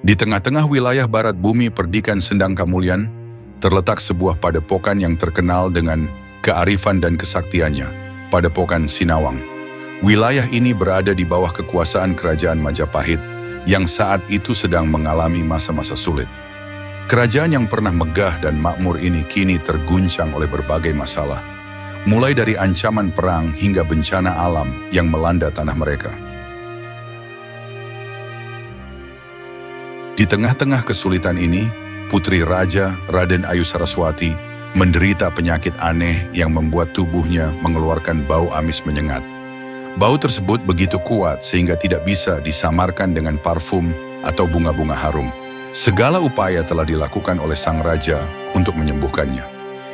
Di tengah-tengah wilayah barat bumi perdikan Sendang Kamulyan, terletak sebuah padepokan yang terkenal dengan kearifan dan kesaktiannya, Padepokan Sinawang. Wilayah ini berada di bawah kekuasaan Kerajaan Majapahit yang saat itu sedang mengalami masa-masa sulit. Kerajaan yang pernah megah dan makmur ini kini terguncang oleh berbagai masalah, mulai dari ancaman perang hingga bencana alam yang melanda tanah mereka. Di tengah-tengah kesulitan ini, Putri Raja Raden Ayu Saraswati menderita penyakit aneh yang membuat tubuhnya mengeluarkan bau amis menyengat. Bau tersebut begitu kuat sehingga tidak bisa disamarkan dengan parfum atau bunga-bunga harum. Segala upaya telah dilakukan oleh sang raja untuk menyembuhkannya.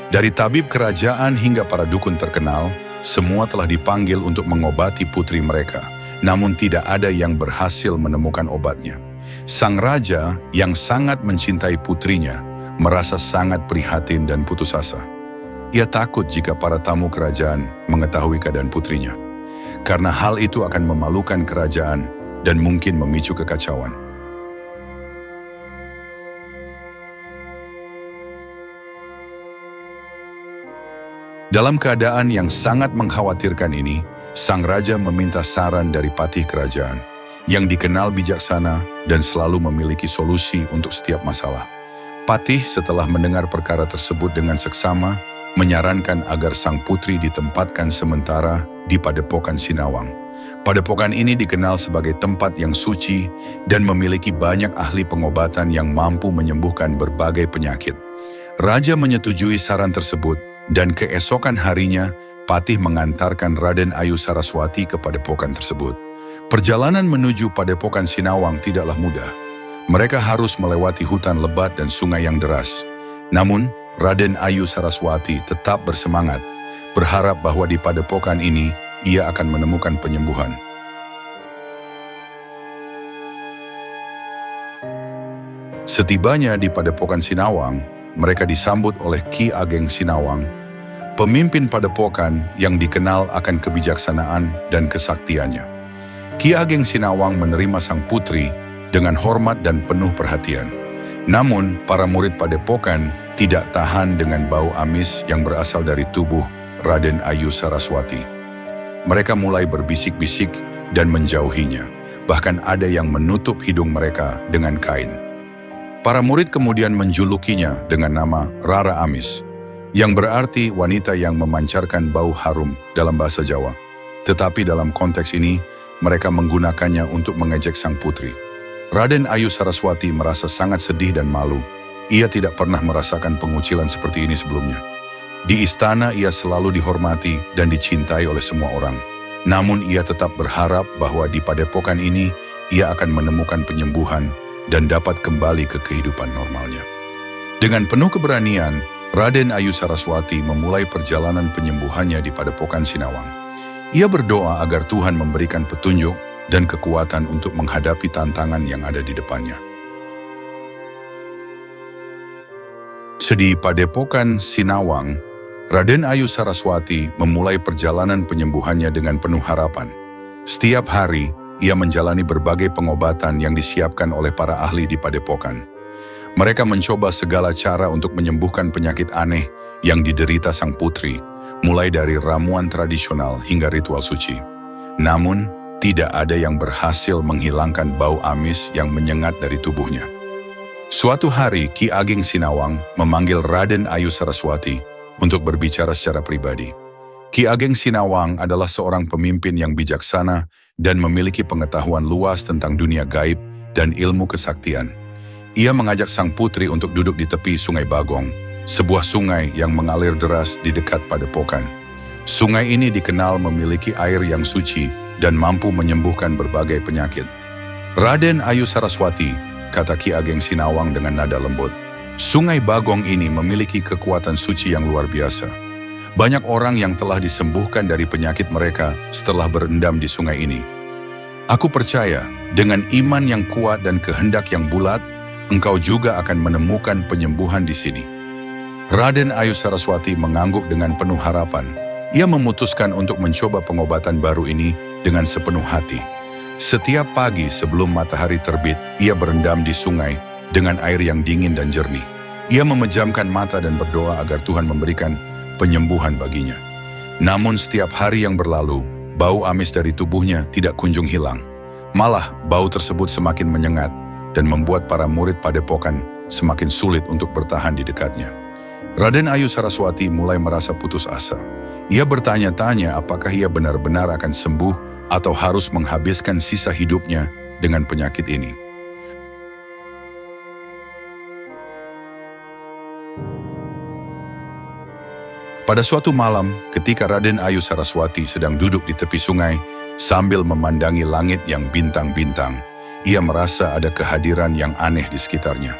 Dari tabib kerajaan hingga para dukun terkenal, semua telah dipanggil untuk mengobati putri mereka, namun tidak ada yang berhasil menemukan obatnya. Sang raja yang sangat mencintai putrinya merasa sangat prihatin dan putus asa. Ia takut jika para tamu kerajaan mengetahui keadaan putrinya, karena hal itu akan memalukan kerajaan dan mungkin memicu kekacauan. Dalam keadaan yang sangat mengkhawatirkan ini, sang raja meminta saran dari patih kerajaan, yang dikenal bijaksana dan selalu memiliki solusi untuk setiap masalah. Patih setelah mendengar perkara tersebut dengan seksama, menyarankan agar sang putri ditempatkan sementara di Padepokan Sinawang. Padepokan ini dikenal sebagai tempat yang suci dan memiliki banyak ahli pengobatan yang mampu menyembuhkan berbagai penyakit. Raja menyetujui saran tersebut dan keesokan harinya Patih mengantarkan Raden Ayu Saraswati ke padepokan tersebut. Perjalanan menuju Padepokan Sinawang tidaklah mudah. Mereka harus melewati hutan lebat dan sungai yang deras. Namun, Raden Ayu Saraswati tetap bersemangat, berharap bahwa di padepokan ini ia akan menemukan penyembuhan. Setibanya di Padepokan Sinawang, mereka disambut oleh Ki Ageng Sinawang, pemimpin padepokan yang dikenal akan kebijaksanaan dan kesaktiannya. Ki Ageng Sinawang menerima sang putri dengan hormat dan penuh perhatian. Namun, para murid padepokan tidak tahan dengan bau amis yang berasal dari tubuh Raden Ayu Saraswati. Mereka mulai berbisik-bisik dan menjauhinya. Bahkan ada yang menutup hidung mereka dengan kain. Para murid kemudian menjulukinya dengan nama Rara Amis, yang berarti wanita yang memancarkan bau harum dalam bahasa Jawa. Tetapi dalam konteks ini, mereka menggunakannya untuk mengejek sang putri. Raden Ayu Saraswati merasa sangat sedih dan malu. Ia tidak pernah merasakan pengucilan seperti ini sebelumnya. Di istana ia selalu dihormati dan dicintai oleh semua orang. Namun ia tetap berharap bahwa di padepokan ini ia akan menemukan penyembuhan dan dapat kembali ke kehidupan normalnya. Dengan penuh keberanian, Raden Ayu Saraswati memulai perjalanan penyembuhannya di Padepokan Sinawang. Ia berdoa agar Tuhan memberikan petunjuk dan kekuatan untuk menghadapi tantangan yang ada di depannya. Di Padepokan Sinawang, Raden Ayu Saraswati memulai perjalanan penyembuhannya dengan penuh harapan. Setiap hari, ia menjalani berbagai pengobatan yang disiapkan oleh para ahli di padepokan. Mereka mencoba segala cara untuk menyembuhkan penyakit aneh yang diderita sang putri, mulai dari ramuan tradisional hingga ritual suci. Namun, tidak ada yang berhasil menghilangkan bau amis yang menyengat dari tubuhnya. Suatu hari, Ki Ageng Sinawang memanggil Raden Ayu Saraswati untuk berbicara secara pribadi. Ki Ageng Sinawang adalah seorang pemimpin yang bijaksana dan memiliki pengetahuan luas tentang dunia gaib dan ilmu kesaktian. Ia mengajak sang putri untuk duduk di tepi Sungai Bagong, sebuah sungai yang mengalir deras di dekat padepokan. Sungai ini dikenal memiliki air yang suci dan mampu menyembuhkan berbagai penyakit. Raden Ayu Saraswati, kata Ki Ageng Sinawang dengan nada lembut, Sungai Bagong ini memiliki kekuatan suci yang luar biasa. Banyak orang yang telah disembuhkan dari penyakit mereka setelah berendam di sungai ini. Aku percaya, dengan iman yang kuat dan kehendak yang bulat, engkau juga akan menemukan penyembuhan di sini. Raden Ayu Saraswati mengangguk dengan penuh harapan. Ia memutuskan untuk mencoba pengobatan baru ini dengan sepenuh hati. Setiap pagi sebelum matahari terbit, ia berendam di sungai dengan air yang dingin dan jernih. Ia memejamkan mata dan berdoa agar Tuhan memberikan penyembuhan baginya. Namun setiap hari yang berlalu, bau amis dari tubuhnya tidak kunjung hilang. Malah bau tersebut semakin menyengat dan membuat para murid padepokan semakin sulit untuk bertahan di dekatnya. Raden Ayu Saraswati mulai merasa putus asa. Ia bertanya-tanya apakah ia benar-benar akan sembuh atau harus menghabiskan sisa hidupnya dengan penyakit ini. Pada suatu malam, ketika Raden Ayu Saraswati sedang duduk di tepi sungai sambil memandangi langit yang bintang-bintang, ia merasa ada kehadiran yang aneh di sekitarnya.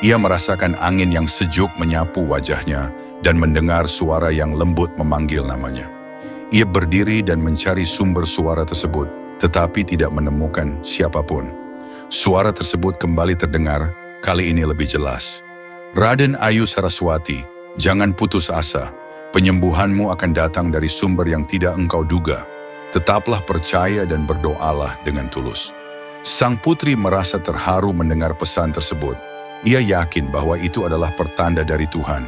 Ia merasakan angin yang sejuk menyapu wajahnya dan mendengar suara yang lembut memanggil namanya. Ia berdiri dan mencari sumber suara tersebut, tetapi tidak menemukan siapapun. Suara tersebut kembali terdengar, kali ini lebih jelas. Raden Ayu Saraswati, jangan putus asa. Penyembuhanmu akan datang dari sumber yang tidak engkau duga. Tetaplah percaya dan berdoalah dengan tulus. Sang putri merasa terharu mendengar pesan tersebut. Ia yakin bahwa itu adalah pertanda dari Tuhan.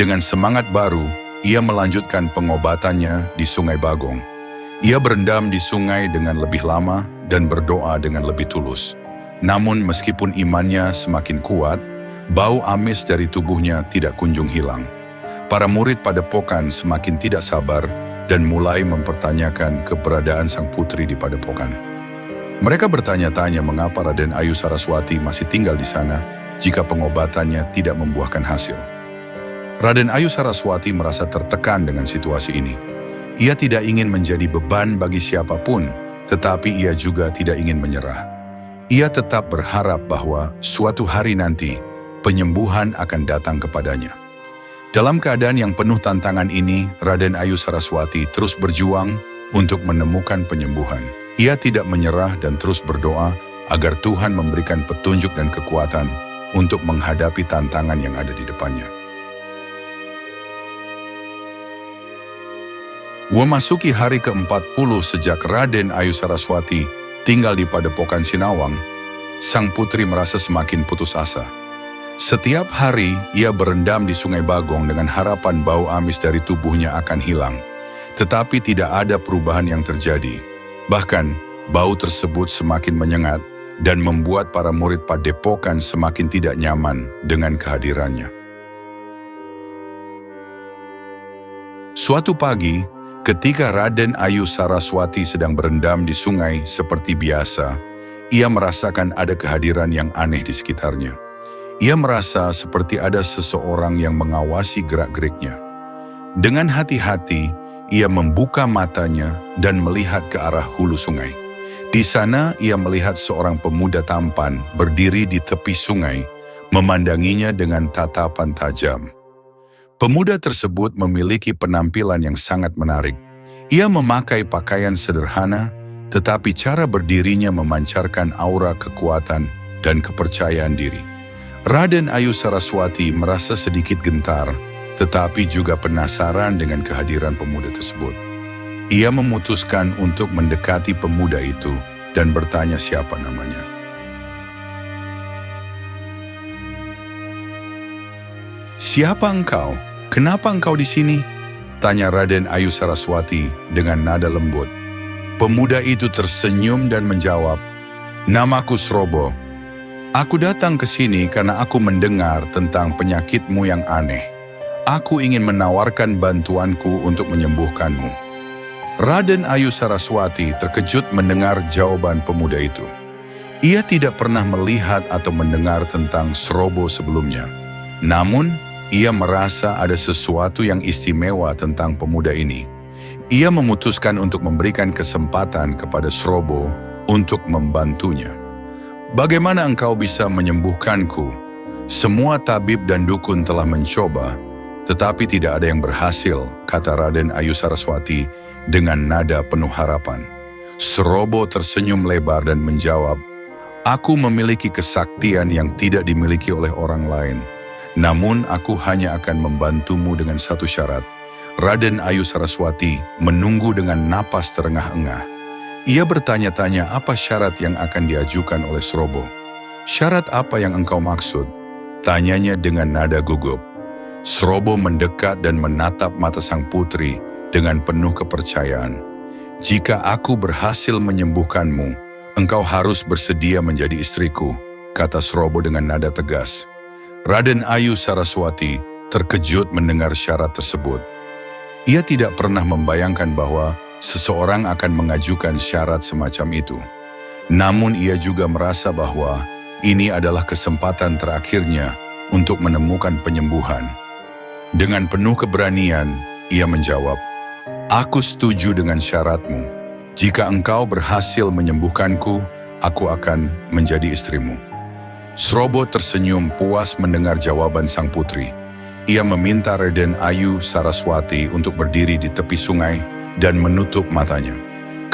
Dengan semangat baru, ia melanjutkan pengobatannya di Sungai Bagong. Ia berendam di sungai dengan lebih lama dan berdoa dengan lebih tulus. Namun meskipun imannya semakin kuat, bau amis dari tubuhnya tidak kunjung hilang. Para murid padepokan semakin tidak sabar dan mulai mempertanyakan keberadaan sang putri di padepokan. Mereka bertanya-tanya mengapa Raden Ayu Saraswati masih tinggal di sana jika pengobatannya tidak membuahkan hasil. Raden Ayu Saraswati merasa tertekan dengan situasi ini. Ia tidak ingin menjadi beban bagi siapapun, tetapi ia juga tidak ingin menyerah. Ia tetap berharap bahwa suatu hari nanti penyembuhan akan datang kepadanya. Dalam keadaan yang penuh tantangan ini, Raden Ayu Saraswati terus berjuang untuk menemukan penyembuhan. Ia tidak menyerah dan terus berdoa agar Tuhan memberikan petunjuk dan kekuatan untuk menghadapi tantangan yang ada di depannya. Memasuki hari ke-40 sejak Raden Ayu Saraswati tinggal di padepokan Sinawang, sang putri merasa semakin putus asa. Setiap hari ia berendam di Sungai Bagong dengan harapan bau amis dari tubuhnya akan hilang. Tetapi tidak ada perubahan yang terjadi. Bahkan bau tersebut semakin menyengat dan membuat para murid padepokan semakin tidak nyaman dengan kehadirannya. Suatu pagi, ketika Raden Ayu Saraswati sedang berendam di sungai seperti biasa, ia merasakan ada kehadiran yang aneh di sekitarnya. Ia merasa seperti ada seseorang yang mengawasi gerak-geriknya. Dengan hati-hati, ia membuka matanya dan melihat ke arah hulu sungai. Di sana ia melihat seorang pemuda tampan berdiri di tepi sungai, memandanginya dengan tatapan tajam. Pemuda tersebut memiliki penampilan yang sangat menarik. Ia memakai pakaian sederhana, tetapi cara berdirinya memancarkan aura kekuatan dan kepercayaan diri. Raden Ayu Saraswati merasa sedikit gentar, tetapi juga penasaran dengan kehadiran pemuda tersebut. Ia memutuskan untuk mendekati pemuda itu dan bertanya siapa namanya. "Siapa engkau? Kenapa engkau di sini?" tanya Raden Ayu Saraswati dengan nada lembut. Pemuda itu tersenyum dan menjawab, "Namaku Srobo. Aku datang ke sini karena aku mendengar tentang penyakitmu yang aneh. Aku ingin menawarkan bantuanku untuk menyembuhkanmu." Raden Ayu Saraswati terkejut mendengar jawaban pemuda itu. Ia tidak pernah melihat atau mendengar tentang Srobo sebelumnya. Namun, ia merasa ada sesuatu yang istimewa tentang pemuda ini. Ia memutuskan untuk memberikan kesempatan kepada Srobo untuk membantunya. "Bagaimana engkau bisa menyembuhkanku? Semua tabib dan dukun telah mencoba, tetapi tidak ada yang berhasil," kata Raden Ayu Saraswati dengan nada penuh harapan. Srobo tersenyum lebar dan menjawab, "Aku memiliki kesaktian yang tidak dimiliki oleh orang lain. Namun aku hanya akan membantumu dengan satu syarat." Raden Ayu Saraswati menunggu dengan napas terengah-engah. Ia bertanya-tanya apa syarat yang akan diajukan oleh Srobo. "Syarat apa yang engkau maksud?" tanyanya dengan nada gugup. Srobo mendekat dan menatap mata sang putri dengan penuh kepercayaan. "Jika aku berhasil menyembuhkanmu, engkau harus bersedia menjadi istriku," kata Srobo dengan nada tegas. Raden Ayu Saraswati terkejut mendengar syarat tersebut. Ia tidak pernah membayangkan bahwa seseorang akan mengajukan syarat semacam itu. Namun ia juga merasa bahwa ini adalah kesempatan terakhirnya untuk menemukan penyembuhan. Dengan penuh keberanian, ia menjawab, "Aku setuju dengan syaratmu. Jika engkau berhasil menyembuhkanku, aku akan menjadi istrimu." Srobo tersenyum puas mendengar jawaban sang putri. Ia meminta Raden Ayu Saraswati untuk berdiri di tepi sungai dan menutup matanya.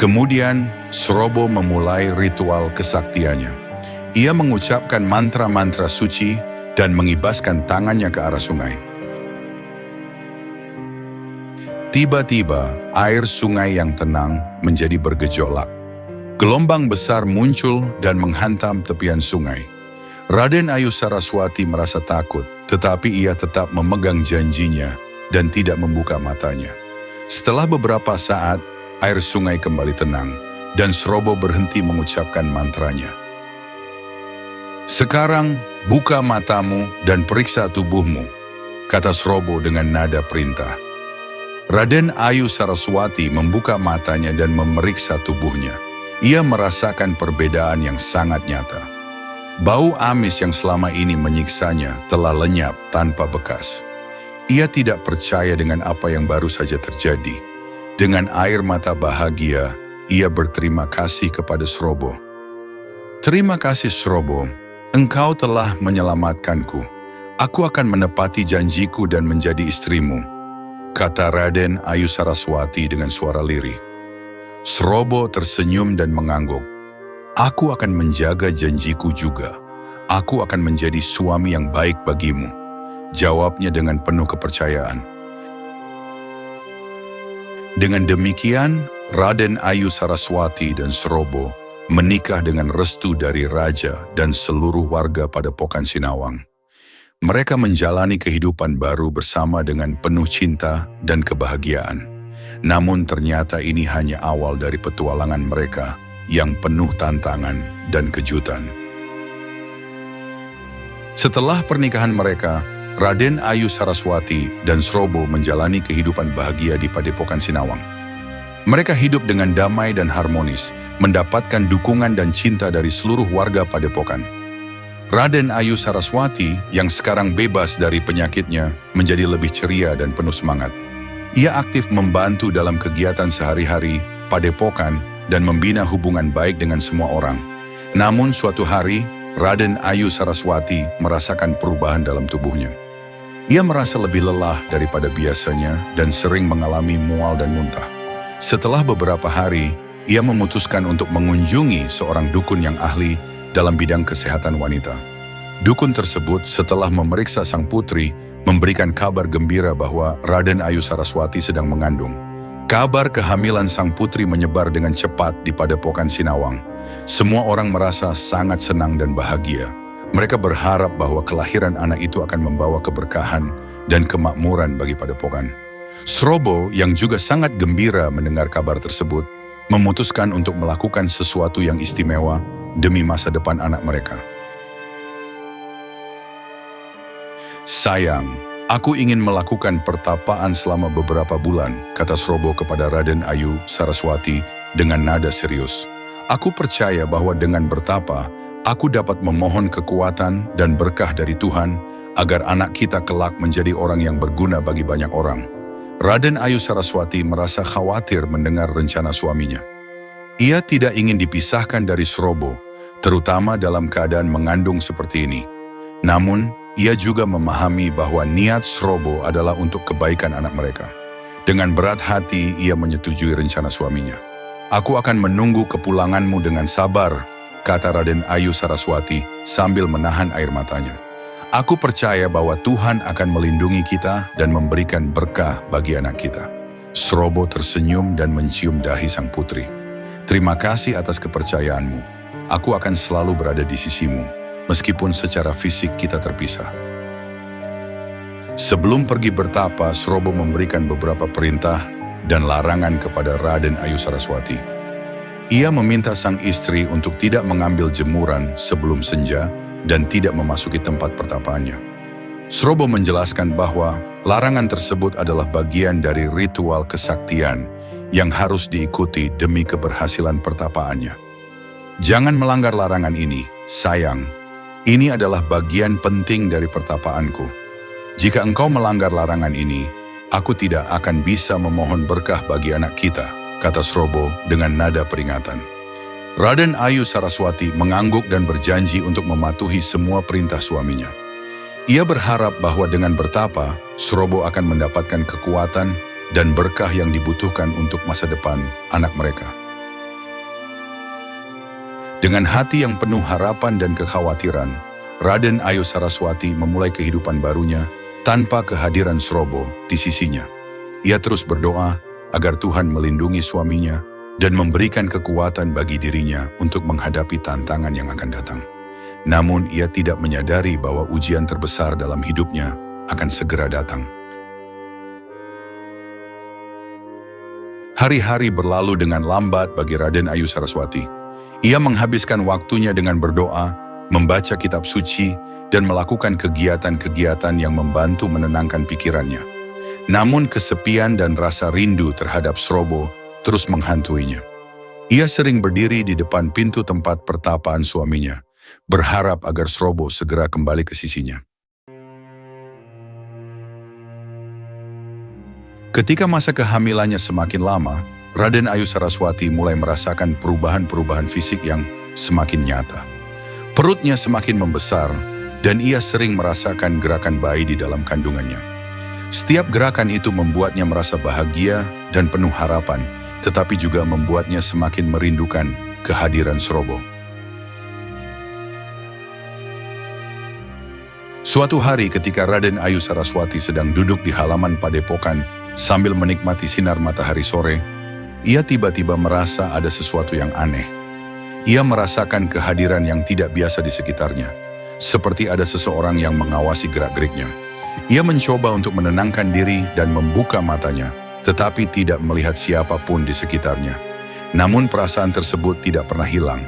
Kemudian, Srobo memulai ritual kesaktiannya. Ia mengucapkan mantra-mantra suci dan mengibaskan tangannya ke arah sungai. Tiba-tiba, air sungai yang tenang menjadi bergejolak. Gelombang besar muncul dan menghantam tepian sungai. Raden Ayu Saraswati merasa takut, tetapi ia tetap memegang janjinya dan tidak membuka matanya. Setelah beberapa saat, air sungai kembali tenang dan Srobo berhenti mengucapkan mantranya. "Sekarang, buka matamu dan periksa tubuhmu," kata Srobo dengan nada perintah. Raden Ayu Saraswati membuka matanya dan memeriksa tubuhnya. Ia merasakan perbedaan yang sangat nyata. Bau amis yang selama ini menyiksanya telah lenyap tanpa bekas. Ia tidak percaya dengan apa yang baru saja terjadi. Dengan air mata bahagia, ia berterima kasih kepada Srobo. "Terima kasih Srobo, engkau telah menyelamatkanku. Aku akan menepati janjiku dan menjadi istrimu," kata Raden Ayu Saraswati dengan suara lirih. Srobo tersenyum dan mengangguk. "Aku akan menjaga janjiku juga. Aku akan menjadi suami yang baik bagimu," jawabnya dengan penuh kepercayaan. Dengan demikian, Raden Ayu Saraswati dan Srobo menikah dengan restu dari raja dan seluruh warga Padepokan Sinawang. Mereka menjalani kehidupan baru bersama dengan penuh cinta dan kebahagiaan. Namun ternyata ini hanya awal dari petualangan mereka yang penuh tantangan dan kejutan. Setelah pernikahan mereka, Raden Ayu Saraswati dan Srobo menjalani kehidupan bahagia di Padepokan Sinawang. Mereka hidup dengan damai dan harmonis, mendapatkan dukungan dan cinta dari seluruh warga Padepokan. Raden Ayu Saraswati yang sekarang bebas dari penyakitnya menjadi lebih ceria dan penuh semangat. Ia aktif membantu dalam kegiatan sehari-hari Padepokan dan membina hubungan baik dengan semua orang. Namun suatu hari, Raden Ayu Saraswati merasakan perubahan dalam tubuhnya. Ia merasa lebih lelah daripada biasanya dan sering mengalami mual dan muntah. Setelah beberapa hari, ia memutuskan untuk mengunjungi seorang dukun yang ahli dalam bidang kesehatan wanita. Dukun tersebut setelah memeriksa sang putri, memberikan kabar gembira bahwa Raden Ayu Saraswati sedang mengandung. Kabar kehamilan sang putri menyebar dengan cepat di Padepokan Sinawang. Semua orang merasa sangat senang dan bahagia. Mereka berharap bahwa kelahiran anak itu akan membawa keberkahan dan kemakmuran bagi Padepokan. Srobo yang juga sangat gembira mendengar kabar tersebut, memutuskan untuk melakukan sesuatu yang istimewa demi masa depan anak mereka. "Sayang, aku ingin melakukan pertapaan selama beberapa bulan," kata Srobo kepada Raden Ayu Saraswati dengan nada serius. "Aku percaya bahwa dengan bertapa, aku dapat memohon kekuatan dan berkah dari Tuhan agar anak kita kelak menjadi orang yang berguna bagi banyak orang." Raden Ayu Saraswati merasa khawatir mendengar rencana suaminya. Ia tidak ingin dipisahkan dari Srobo, terutama dalam keadaan mengandung seperti ini. Namun, ia juga memahami bahwa niat Srobo adalah untuk kebaikan anak mereka. Dengan berat hati, ia menyetujui rencana suaminya. "Aku akan menunggu kepulanganmu dengan sabar," kata Raden Ayu Saraswati sambil menahan air matanya. "Aku percaya bahwa Tuhan akan melindungi kita dan memberikan berkah bagi anak kita." Srobo tersenyum dan mencium dahi sang putri. Terima kasih atas kepercayaanmu. Aku akan selalu berada di sisimu, meskipun secara fisik kita terpisah. Sebelum pergi bertapa, Srobo memberikan beberapa perintah dan larangan kepada Raden Ayu Saraswati. Ia meminta sang istri untuk tidak mengambil jemuran sebelum senja dan tidak memasuki tempat pertapaannya. Srobo menjelaskan bahwa larangan tersebut adalah bagian dari ritual kesaktian yang harus diikuti demi keberhasilan pertapaannya. Jangan melanggar larangan ini, sayang. Ini adalah bagian penting dari pertapaanku. Jika engkau melanggar larangan ini, aku tidak akan bisa memohon berkah bagi anak kita, kata Srobo dengan nada peringatan. Raden Ayu Saraswati mengangguk dan berjanji untuk mematuhi semua perintah suaminya. Ia berharap bahwa dengan bertapa, Srobo akan mendapatkan kekuatan dan berkah yang dibutuhkan untuk masa depan anak mereka. Dengan hati yang penuh harapan dan kekhawatiran, Raden Ayu Saraswati memulai kehidupan barunya tanpa kehadiran Srobo di sisinya. Ia terus berdoa agar Tuhan melindungi suaminya dan memberikan kekuatan bagi dirinya untuk menghadapi tantangan yang akan datang. Namun ia tidak menyadari bahwa ujian terbesar dalam hidupnya akan segera datang. Hari-hari berlalu dengan lambat bagi Raden Ayu Saraswati. Ia menghabiskan waktunya dengan berdoa, membaca kitab suci, dan melakukan kegiatan-kegiatan yang membantu menenangkan pikirannya. Namun kesepian dan rasa rindu terhadap Srobo terus menghantuinya. Ia sering berdiri di depan pintu tempat pertapaan suaminya, berharap agar Srobo segera kembali ke sisinya. Ketika masa kehamilannya semakin lama, Raden Ayu Saraswati mulai merasakan perubahan-perubahan fisik yang semakin nyata. Perutnya semakin membesar, dan ia sering merasakan gerakan bayi di dalam kandungannya. Setiap gerakan itu membuatnya merasa bahagia dan penuh harapan, tetapi juga membuatnya semakin merindukan kehadiran Srobo. Suatu hari ketika Raden Ayu Saraswati sedang duduk di halaman padepokan sambil menikmati sinar matahari sore, ia tiba-tiba merasa ada sesuatu yang aneh. Ia merasakan kehadiran yang tidak biasa di sekitarnya, seperti ada seseorang yang mengawasi gerak-geriknya. Ia mencoba untuk menenangkan diri dan membuka matanya, tetapi tidak melihat siapapun di sekitarnya. Namun perasaan tersebut tidak pernah hilang.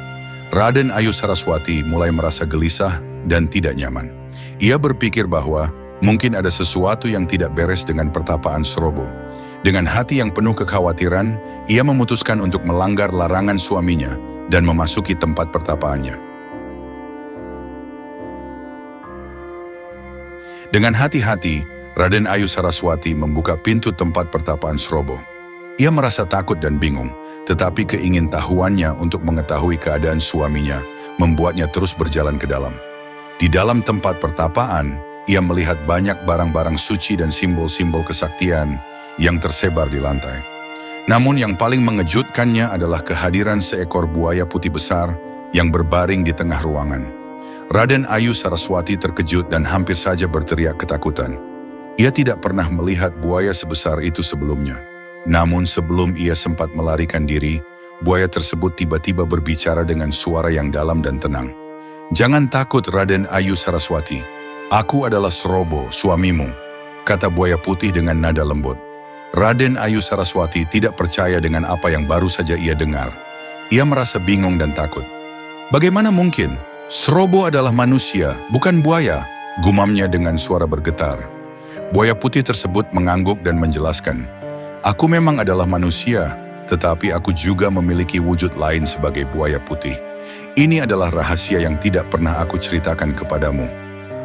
Raden Ayu Saraswati mulai merasa gelisah dan tidak nyaman. Ia berpikir bahwa mungkin ada sesuatu yang tidak beres dengan pertapaan Srobo. Dengan hati yang penuh kekhawatiran, ia memutuskan untuk melanggar larangan suaminya dan memasuki tempat pertapaannya. Dengan hati-hati, Raden Ayu Saraswati membuka pintu tempat pertapaan Srobo. Ia merasa takut dan bingung, tetapi keingintahuannya untuk mengetahui keadaan suaminya membuatnya terus berjalan ke dalam. Di dalam tempat pertapaan, ia melihat banyak barang-barang suci dan simbol-simbol kesaktian yang tersebar di lantai. Namun yang paling mengejutkannya adalah kehadiran seekor buaya putih besar yang berbaring di tengah ruangan. Raden Ayu Saraswati terkejut dan hampir saja berteriak ketakutan. Ia tidak pernah melihat buaya sebesar itu sebelumnya. Namun sebelum ia sempat melarikan diri, buaya tersebut tiba-tiba berbicara dengan suara yang dalam dan tenang. "Jangan takut, Raden Ayu Saraswati. Aku adalah Srobo, suamimu," kata buaya putih dengan nada lembut. Raden Ayu Saraswati tidak percaya dengan apa yang baru saja ia dengar. Ia merasa bingung dan takut. "Bagaimana mungkin? Srobo adalah manusia, bukan buaya," gumamnya dengan suara bergetar. Buaya putih tersebut mengangguk dan menjelaskan, "Aku memang adalah manusia, tetapi aku juga memiliki wujud lain sebagai buaya putih. Ini adalah rahasia yang tidak pernah aku ceritakan kepadamu.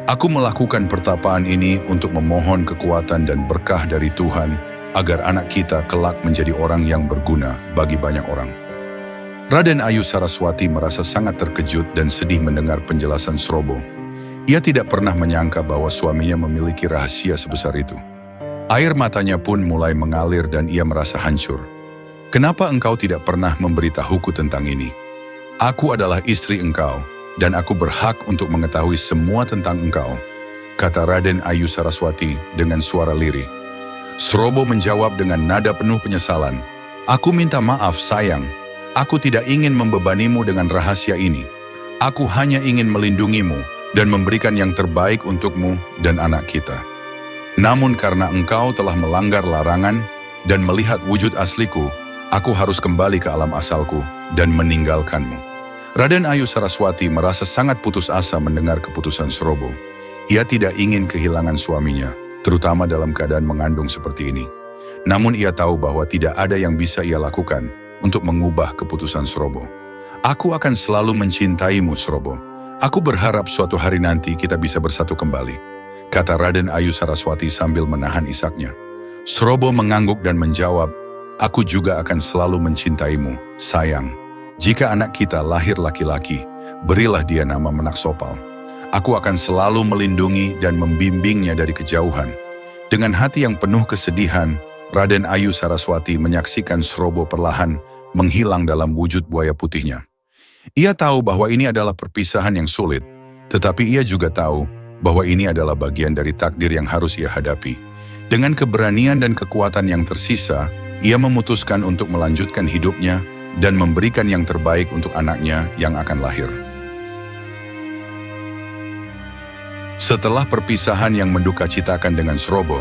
Aku melakukan pertapaan ini untuk memohon kekuatan dan berkah dari Tuhan, agar anak kita kelak menjadi orang yang berguna bagi banyak orang." Raden Ayu Saraswati merasa sangat terkejut dan sedih mendengar penjelasan Srobo. Ia tidak pernah menyangka bahwa suaminya memiliki rahasia sebesar itu. Air matanya pun mulai mengalir dan ia merasa hancur. "Kenapa engkau tidak pernah memberitahuku tentang ini? Aku adalah istri engkau, dan aku berhak untuk mengetahui semua tentang engkau," kata Raden Ayu Saraswati dengan suara lirih. Srobo menjawab dengan nada penuh penyesalan, "Aku minta maaf, sayang. Aku tidak ingin membebanimu dengan rahasia ini. Aku hanya ingin melindungimu dan memberikan yang terbaik untukmu dan anak kita. Namun karena engkau telah melanggar larangan dan melihat wujud asliku, aku harus kembali ke alam asalku dan meninggalkanmu. Raden Ayu Saraswati merasa sangat putus asa mendengar keputusan Srobo. Ia tidak ingin kehilangan suaminya, terutama dalam keadaan mengandung seperti ini. Namun ia tahu bahwa tidak ada yang bisa ia lakukan untuk mengubah keputusan Srobo. Aku akan selalu mencintaimu, Srobo. Aku berharap suatu hari nanti kita bisa bersatu kembali, kata Raden Ayu Saraswati sambil menahan isaknya. Srobo mengangguk dan menjawab, aku juga akan selalu mencintaimu, sayang. Jika anak kita lahir laki-laki, berilah dia nama Menaksopal. Aku akan selalu melindungi dan membimbingnya dari kejauhan. Dengan hati yang penuh kesedihan, Raden Ayu Saraswati menyaksikan Srobo perlahan menghilang dalam wujud buaya putihnya. Ia tahu bahwa ini adalah perpisahan yang sulit, tetapi ia juga tahu bahwa ini adalah bagian dari takdir yang harus ia hadapi. Dengan keberanian dan kekuatan yang tersisa, ia memutuskan untuk melanjutkan hidupnya dan memberikan yang terbaik untuk anaknya yang akan lahir. Setelah perpisahan yang mendukacitakan dengan Srobo,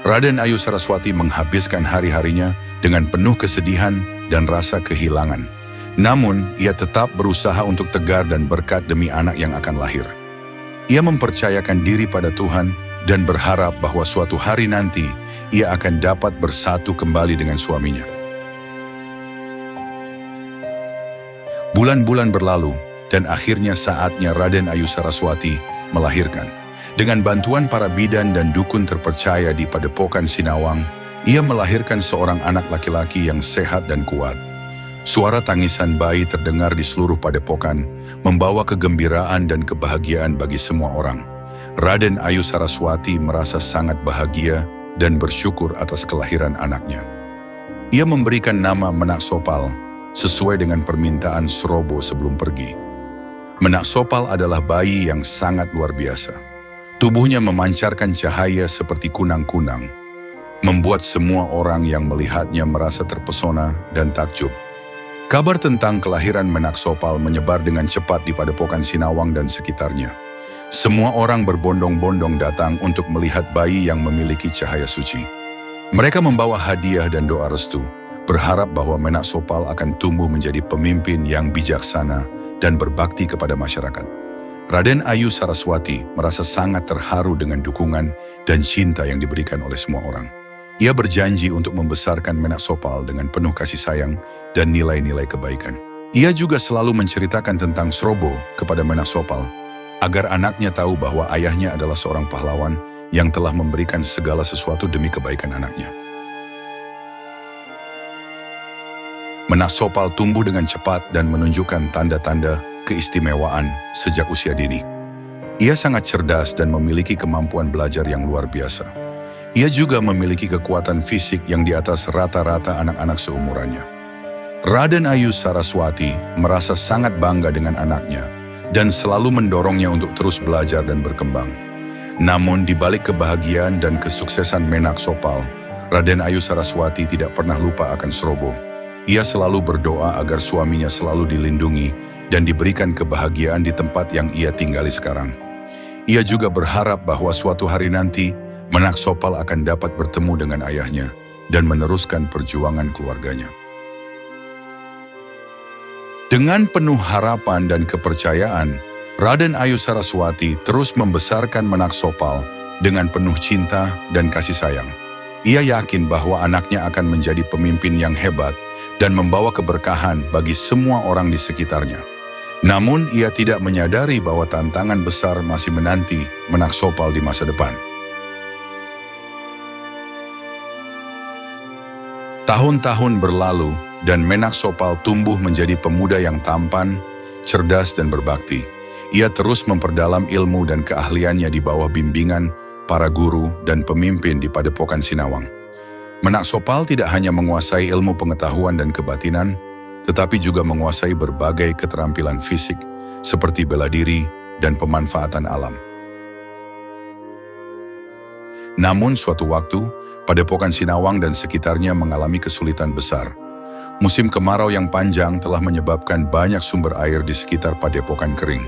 Raden Ayu Saraswati menghabiskan hari-harinya dengan penuh kesedihan dan rasa kehilangan. Namun, ia tetap berusaha untuk tegar dan berkat demi anak yang akan lahir. Ia mempercayakan diri pada Tuhan dan berharap bahwa suatu hari nanti ia akan dapat bersatu kembali dengan suaminya. Bulan-bulan berlalu dan akhirnya saatnya Raden Ayu Saraswati melahirkan. Dengan bantuan para bidan dan dukun terpercaya di Padepokan Sinawang, ia melahirkan seorang anak laki-laki yang sehat dan kuat. Suara tangisan bayi terdengar di seluruh padepokan, membawa kegembiraan dan kebahagiaan bagi semua orang. Raden Ayu Saraswati merasa sangat bahagia dan bersyukur atas kelahiran anaknya. Ia memberikan nama Menaksopal sesuai dengan permintaan Srobo sebelum pergi. Menaksopal adalah bayi yang sangat luar biasa. Tubuhnya memancarkan cahaya seperti kunang-kunang, membuat semua orang yang melihatnya merasa terpesona dan takjub. Kabar tentang kelahiran Menaksopal menyebar dengan cepat di Padepokan Sinawang dan sekitarnya. Semua orang berbondong-bondong datang untuk melihat bayi yang memiliki cahaya suci. Mereka membawa hadiah dan doa restu, berharap bahwa Menaksopal akan tumbuh menjadi pemimpin yang bijaksana dan berbakti kepada masyarakat. Raden Ayu Saraswati merasa sangat terharu dengan dukungan dan cinta yang diberikan oleh semua orang. Ia berjanji untuk membesarkan Menaksopal dengan penuh kasih sayang dan nilai-nilai kebaikan. Ia juga selalu menceritakan tentang Srobo kepada Menaksopal, agar anaknya tahu bahwa ayahnya adalah seorang pahlawan yang telah memberikan segala sesuatu demi kebaikan anaknya. Menaksopal tumbuh dengan cepat dan menunjukkan tanda-tanda keistimewaan sejak usia dini. Ia sangat cerdas dan memiliki kemampuan belajar yang luar biasa. Ia juga memiliki kekuatan fisik yang di atas rata-rata anak-anak seumurannya. Raden Ayu Saraswati merasa sangat bangga dengan anaknya dan selalu mendorongnya untuk terus belajar dan berkembang. Namun di balik kebahagiaan dan kesuksesan Menaksopal, Raden Ayu Saraswati tidak pernah lupa akan Srobo. Ia selalu berdoa agar suaminya selalu dilindungi dan diberikan kebahagiaan di tempat yang ia tinggali sekarang. Ia juga berharap bahwa suatu hari nanti Menaksopal akan dapat bertemu dengan ayahnya dan meneruskan perjuangan keluarganya. Dengan penuh harapan dan kepercayaan, Raden Ayu Saraswati terus membesarkan Menaksopal dengan penuh cinta dan kasih sayang. Ia yakin bahwa anaknya akan menjadi pemimpin yang hebat dan membawa keberkahan bagi semua orang di sekitarnya. Namun ia tidak menyadari bahwa tantangan besar masih menanti Menaksopal di masa depan. Tahun-tahun berlalu dan Menaksopal tumbuh menjadi pemuda yang tampan, cerdas dan berbakti. Ia terus memperdalam ilmu dan keahliannya di bawah bimbingan para guru dan pemimpin di Padepokan Sinawang. Menaksopal tidak hanya menguasai ilmu pengetahuan dan kebatinan, tetapi juga menguasai berbagai keterampilan fisik seperti bela diri dan pemanfaatan alam. Namun suatu waktu, Padepokan Sinawang dan sekitarnya mengalami kesulitan besar. Musim kemarau yang panjang telah menyebabkan banyak sumber air di sekitar padepokan kering.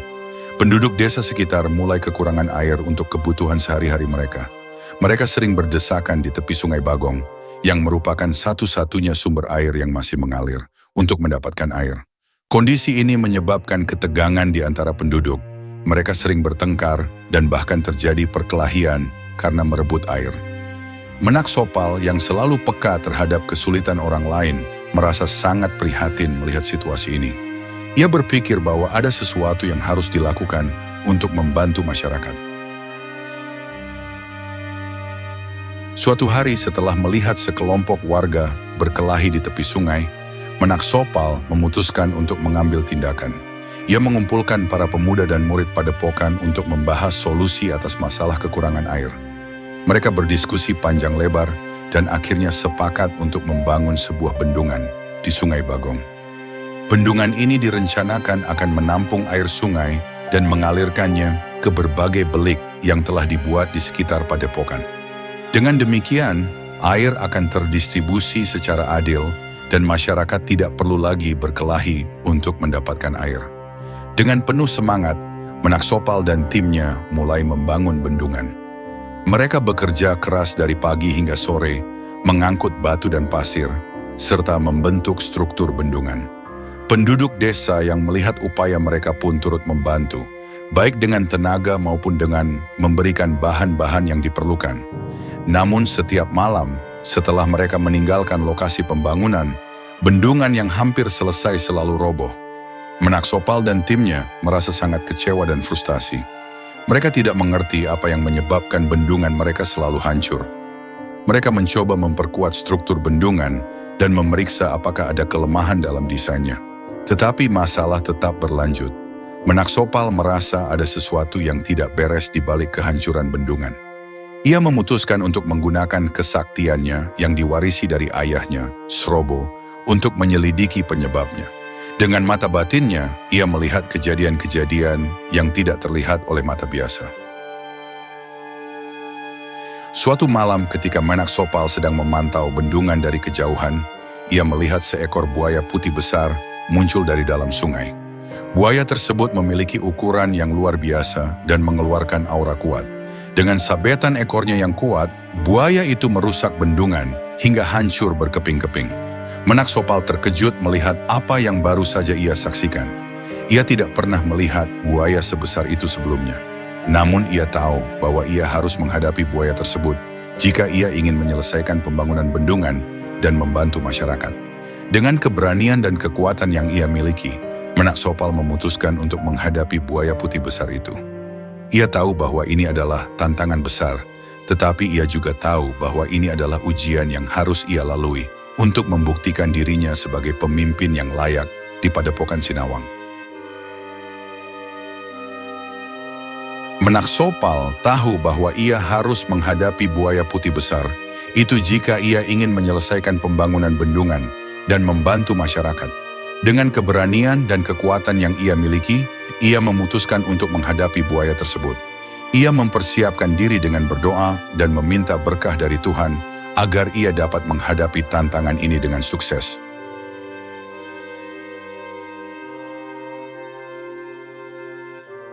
Penduduk desa sekitar mulai kekurangan air untuk kebutuhan sehari-hari mereka. Mereka sering berdesakan di tepi Sungai Bagong, yang merupakan satu-satunya sumber air yang masih mengalir untuk mendapatkan air. Kondisi ini menyebabkan ketegangan di antara penduduk. Mereka sering bertengkar dan bahkan terjadi perkelahian karena merebut air. Menak Sopal yang selalu peka terhadap kesulitan orang lain merasa sangat prihatin melihat situasi ini. Ia berpikir bahwa ada sesuatu yang harus dilakukan untuk membantu masyarakat. Suatu hari setelah melihat sekelompok warga berkelahi di tepi sungai, Menak Sopal memutuskan untuk mengambil tindakan. Ia mengumpulkan para pemuda dan murid padepokan untuk membahas solusi atas masalah kekurangan air. Mereka berdiskusi panjang lebar dan akhirnya sepakat untuk membangun sebuah bendungan di Sungai Bagong. Bendungan ini direncanakan akan menampung air sungai dan mengalirkannya ke berbagai belik yang telah dibuat di sekitar padepokan. Dengan demikian, air akan terdistribusi secara adil dan masyarakat tidak perlu lagi berkelahi untuk mendapatkan air. Dengan penuh semangat, Menak Sopal dan timnya mulai membangun bendungan. Mereka bekerja keras dari pagi hingga sore, mengangkut batu dan pasir, serta membentuk struktur bendungan. Penduduk desa yang melihat upaya mereka pun turut membantu, baik dengan tenaga maupun dengan memberikan bahan-bahan yang diperlukan. Namun setiap malam, setelah mereka meninggalkan lokasi pembangunan, bendungan yang hampir selesai selalu roboh. Menak Sopal dan timnya merasa sangat kecewa dan frustasi. Mereka tidak mengerti apa yang menyebabkan bendungan mereka selalu hancur. Mereka mencoba memperkuat struktur bendungan dan memeriksa apakah ada kelemahan dalam desainnya. Tetapi masalah tetap berlanjut. Menak Sopal merasa ada sesuatu yang tidak beres di balik kehancuran bendungan. Ia memutuskan untuk menggunakan kesaktiannya yang diwarisi dari ayahnya, Srobo, untuk menyelidiki penyebabnya. Dengan mata batinnya, ia melihat kejadian-kejadian yang tidak terlihat oleh mata biasa. Suatu malam ketika Menak Sopal sedang memantau bendungan dari kejauhan, ia melihat seekor buaya putih besar muncul dari dalam sungai. Buaya tersebut memiliki ukuran yang luar biasa dan mengeluarkan aura kuat. Dengan sabetan ekornya yang kuat, buaya itu merusak bendungan hingga hancur berkeping-keping. Menak Sopal terkejut melihat apa yang baru saja ia saksikan. Ia tidak pernah melihat buaya sebesar itu sebelumnya. Namun ia tahu bahwa ia harus menghadapi buaya tersebut jika ia ingin menyelesaikan pembangunan bendungan dan membantu masyarakat. Dengan keberanian dan kekuatan yang ia miliki, Menak Sopal memutuskan untuk menghadapi buaya putih besar itu. Ia tahu bahwa ini adalah tantangan besar, tetapi ia juga tahu bahwa ini adalah ujian yang harus ia lalui untuk membuktikan dirinya sebagai pemimpin yang layak di Padepokan Sinawang. Menak Sopal tahu bahwa ia harus menghadapi buaya putih besar, itu jika ia ingin menyelesaikan pembangunan bendungan dan membantu masyarakat. Dengan keberanian dan kekuatan yang ia miliki, ia memutuskan untuk menghadapi buaya tersebut. Ia mempersiapkan diri dengan berdoa dan meminta berkah dari Tuhan agar ia dapat menghadapi tantangan ini dengan sukses.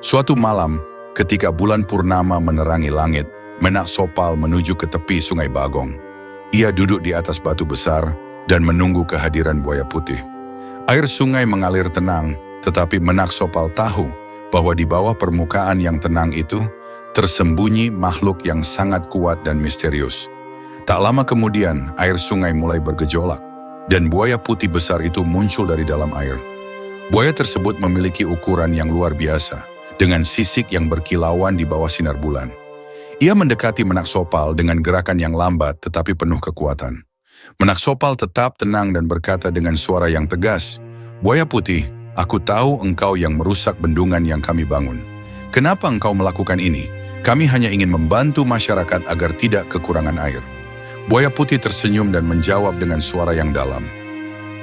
Suatu malam, ketika bulan purnama menerangi langit, Menak Sopal menuju ke tepi Sungai Bagong. Ia duduk di atas batu besar dan menunggu kehadiran buaya putih. Air sungai mengalir tenang, tetapi Menak Sopal tahu bahwa di bawah permukaan yang tenang itu tersembunyi makhluk yang sangat kuat dan misterius. Tak lama kemudian, air sungai mulai bergejolak, dan buaya putih besar itu muncul dari dalam air. Buaya tersebut memiliki ukuran yang luar biasa, dengan sisik yang berkilauan di bawah sinar bulan. Ia mendekati Menak Sopal dengan gerakan yang lambat tetapi penuh kekuatan. Menak Sopal tetap tenang dan berkata dengan suara yang tegas, "Buaya putih, aku tahu engkau yang merusak bendungan yang kami bangun. Kenapa engkau melakukan ini? Kami hanya ingin membantu masyarakat agar tidak kekurangan air." Buaya putih tersenyum dan menjawab dengan suara yang dalam,